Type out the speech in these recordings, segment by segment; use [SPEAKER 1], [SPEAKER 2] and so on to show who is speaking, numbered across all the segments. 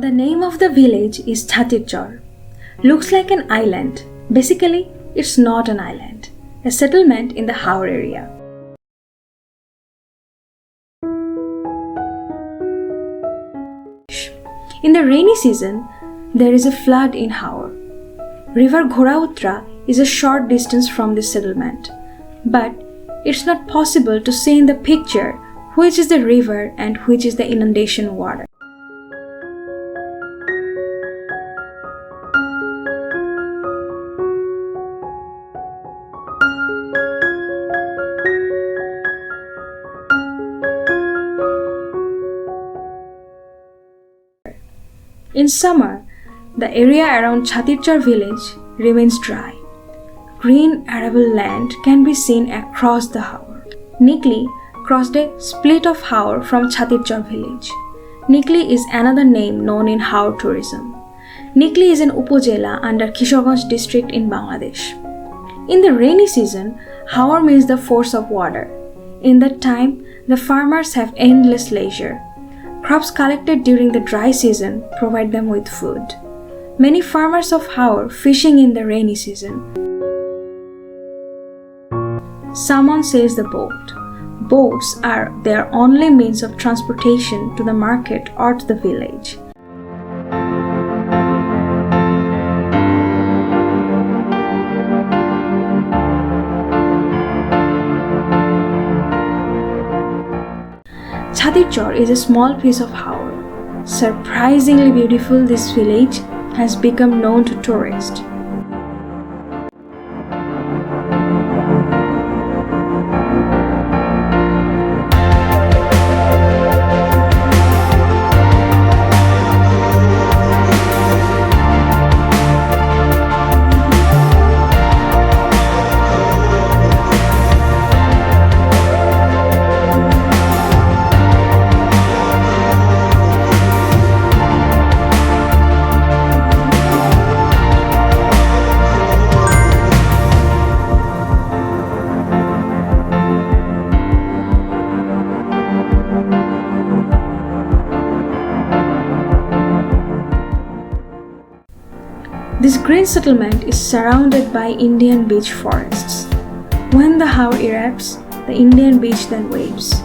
[SPEAKER 1] The name of the village is Chatirchar. Looks like an island. Basically, it's not an island. A settlement in the Haor area. In the rainy season, there is a flood in Haor. River Ghorautra is a short distance from this settlement, but it's not possible to see in the picture which is the river and which is the inundation water. In summer, the area around Chatirchar village remains dry. Green arable land can be seen across the Haor. Nikli crossed a split of Haor from Chatirchar village. Nikli is another name known in Haor tourism. Nikli is an upojela under Kishoreganj district in Bangladesh. In the rainy season, Haor means the force of water. In that time, the farmers have endless leisure. Crops collected during the dry season provide them with food. Many farmers of Haor fishing in the rainy season. Someone says the boat. Boats are their only means of transportation to the market or to the village. Chatirchar is a small piece of Haor. Surprisingly beautiful, this village has become known to tourists. This green settlement is surrounded by Indian beech forests. When the Haor erupts, the Indian beech then waves.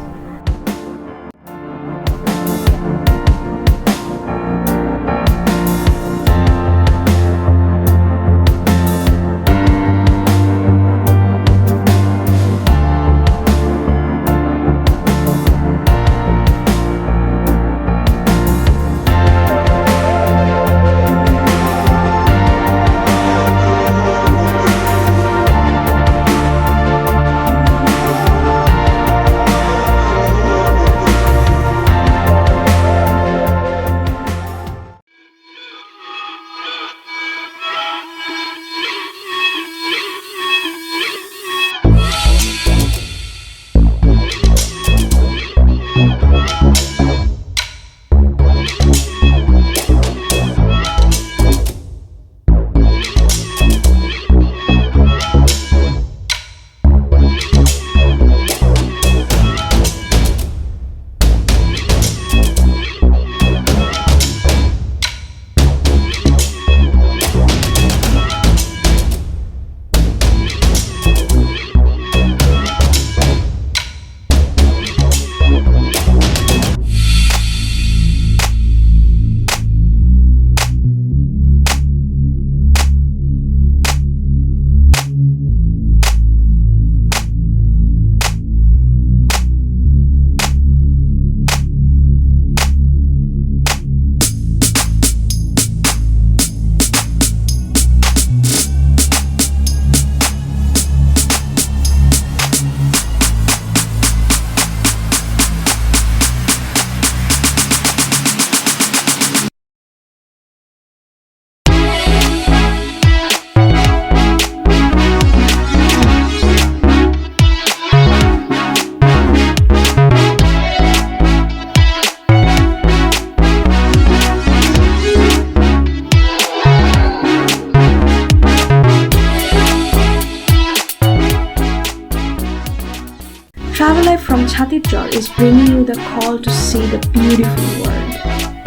[SPEAKER 1] Travel Life from Chatirchar is bringing you the call to see the beautiful world.